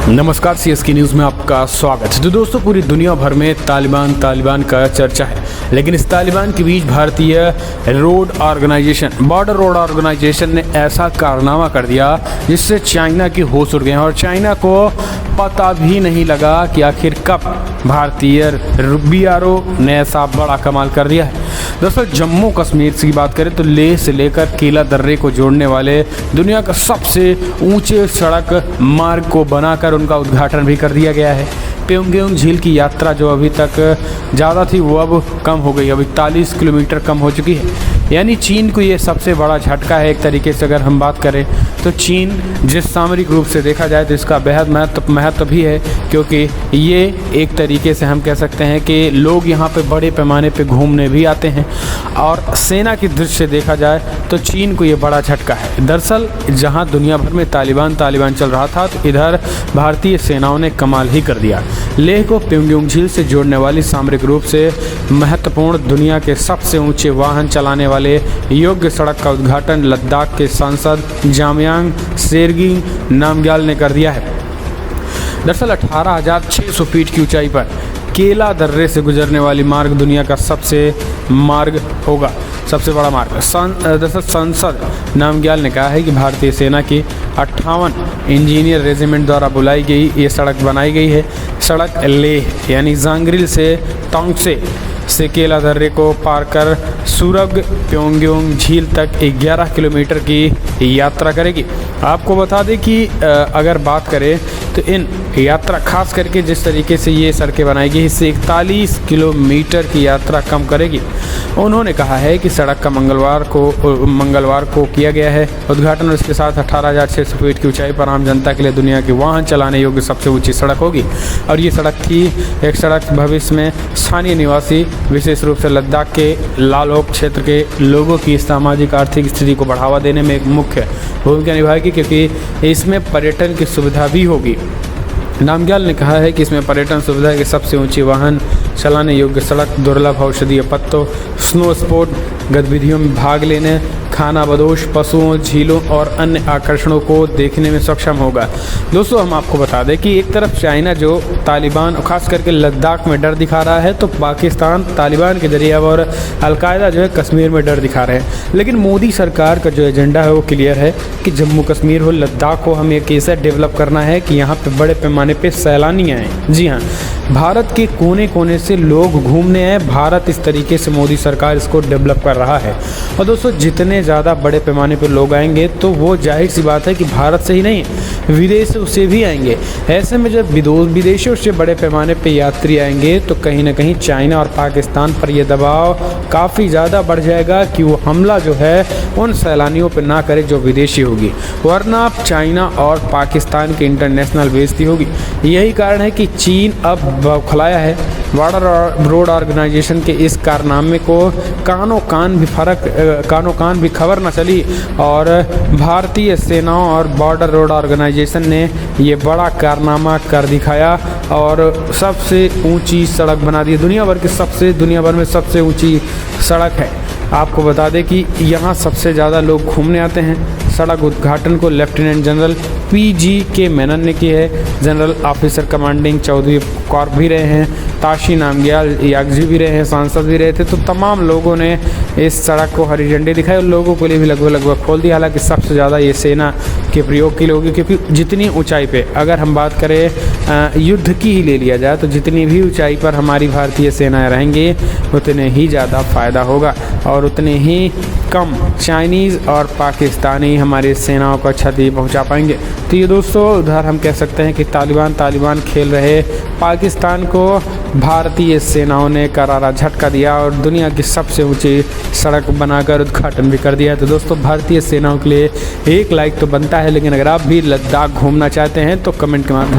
नमस्कार, CSK news में आपका स्वागत है। तो दोस्तों, पूरी दुनिया भर में तालिबान का चर्चा है, लेकिन इस तालिबान के बीच भारतीय बॉर्डर रोड ऑर्गेनाइजेशन ने ऐसा कारनामा कर दिया जिससे चाइना की होश उड़ गए और चाइना को पता भी नहीं लगा कि आखिर कब भारतीय BRO ने ऐसा बड़ा कमाल कर दिया है। दोस्तों, जम्मू कश्मीर की बात करें तो लेह से लेकर केला दर्रे को जोड़ने वाले दुनिया का सबसे ऊंचे सड़क मार्ग को बनाकर उनका उद्घाटन भी कर दिया गया है। प्योंगयांग झील की यात्रा जो अभी तक ज़्यादा थी वो अब कम हो गई, अब 41 किलोमीटर कम हो चुकी है। यानी चीन को ये सबसे बड़ा झटका है एक तरीके से। अगर हम बात करें तो चीन जिस सामरिक रूप से देखा जाए तो इसका बेहद महत्व भी है, क्योंकि ये एक तरीके से हम कह सकते हैं कि लोग यहाँ पे बड़े पैमाने पे घूमने भी आते हैं। और सेना की दृष्टि से देखा जाए तो चीन को ये बड़ा झटका है। दरअसल जहाँ दुनिया भर में तालिबान चल रहा था, तो इधर भारतीय सेनाओं ने कमाल ही कर दिया। लेह को प्योंगयांग झील से जोड़ने वाली सामरिक रूप से महत्वपूर्ण दुनिया के सबसे ऊंचे वाहन चलाने वाले योग्य सड़क का उद्घाटन लद्दाख के सांसद जामयांग सेरगी नामग्याल ने कर दिया है। दरअसल 18,600 फीट की ऊंचाई पर केला दर्रे से गुजरने वाली मार्ग दुनिया का सबसे बड़ा मार्ग। दरअसल सांसद नामग्याल ने कहा है कि भारतीय सेना की 58 इंजीनियर रेजिमेंट द्वारा बुलाई गई ये सड़क बनाई गई है। सड़क लेह यानी जांग्रिल से टोंगसे से केला दर्रे को पार कर सुरग प्योंगयांग झील तक 11 किलोमीटर की यात्रा करेगी। आपको बता दें कि अगर बात करें तो इन यात्रा खास करके जिस तरीके से ये सड़कें बनाई गई, इससे 41 किलोमीटर की यात्रा कम करेगी। उन्होंने कहा है कि सड़क का मंगलवार को किया गया है उद्घाटन। इसके साथ 18,600 फीट की ऊंचाई पर आम जनता के लिए दुनिया की वाहन चलाने योग्य सबसे ऊंची सड़क होगी। और ये सड़क भविष्य में स्थानीय निवासी, विशेष रूप से लद्दाख के लालौक क्षेत्र के लोगों की सामाजिक आर्थिक स्थिति को बढ़ावा देने में एक मुख्य भूमिका निभाएगी, क्योंकि इसमें पर्यटन की सुविधा भी होगी। नामग्याल ने कहा है कि इसमें पर्यटन सुविधा की सबसे ऊंची वाहन चलाने योग्य सड़क, दुर्लभ औषधीय पत्तों, स्नो स्पोर्ट गतिविधियों में भाग लेने, खानाबदोश पशुओं, झीलों और अन्य आकर्षणों को देखने में सक्षम होगा। दोस्तों, हम आपको बता दें कि एक तरफ चाइना जो तालिबान और खास करके लद्दाख में डर दिखा रहा है, तो पाकिस्तान तालिबान के जरिए और अलकायदा जो है कश्मीर में डर दिखा रहे हैं। लेकिन मोदी सरकार का जो एजेंडा है वो क्लियर है कि जम्मू कश्मीर हो, लद्दाख हो, हमें एक ऐसा डेवलप करना है कि यहाँ पर बड़े पैमाने पर सैलानी आएँ। जी हाँ, भारत के कोने कोने से लोग घूमने आए। भारत इस तरीके से मोदी सरकार इसको डेवलप कर रहा है। और दोस्तों, जितने ज़्यादा बड़े पैमाने पर लोग आएंगे तो वो जाहिर सी बात है कि भारत से ही नहीं विदेशों से भी आएंगे। ऐसे में जब विदेशों से बड़े पैमाने पर यात्री आएंगे तो कहीं ना कहीं चाइना और पाकिस्तान पर यह दबाव काफ़ी ज़्यादा बढ़ जाएगा कि वो हमला जो है उन सैलानियों पर ना करे जो विदेशी होगी, वरना चाइना और पाकिस्तान की इंटरनेशनल बेइज्जती होगी। यही कारण है कि चीन अब बौखलाया है। बॉर्डर रोड ऑर्गेनाइजेशन के इस कारनामे को कानों कान भी खबर न चली और भारतीय सेनाओं और बॉर्डर रोड ऑर्गेनाइजेशन ने ये बड़ा कारनामा कर दिखाया और सबसे ऊंची सड़क बना दी। दुनिया भर में सबसे ऊंची सड़क है। आपको बता दें कि यहाँ सबसे ज़्यादा लोग घूमने आते हैं। सड़क उद्घाटन को लेफ्टिनेंट जनरल PGK मेनन ने की है। General officer commanding Chaudhary Kaur भी रहे हैं, ताशी नामग्याल यागजी भी रहे हैं, सांसद भी रहे थे। तो तमाम लोगों ने इस सड़क को हरी झंडी दिखाई और लोगों के लिए भी लगभग खोल दिया। हालांकि सबसे ज़्यादा ये सेना के प्रयोग के लिए होगी, क्योंकि जितनी ऊंचाई पे अगर हम बात करें युद्ध की ही ले लिया जाए तो जितनी भी ऊंचाई पर हमारी भारतीय सेनाएँ रहेंगी उतने ही ज़्यादा फ़ायदा होगा और उतने ही कम चाइनीज़ और पाकिस्तानी हमारी सेनाओं को क्षति पहुंचा पाएंगे। तो ये दोस्तों, उधर हम कह सकते हैं कि तालिबान खेल रहे पाकिस्तान को भारतीय सेनाओं ने करारा झटका दिया और दुनिया की सबसे ऊंची सड़क बनाकर उद्घाटन भी कर दिया है। तो दोस्तों, भारतीय सेनाओं के लिए एक लाइक तो बनता है, लेकिन अगर आप भी लद्दाख घूमना चाहते हैं तो कमेंट के माध्यम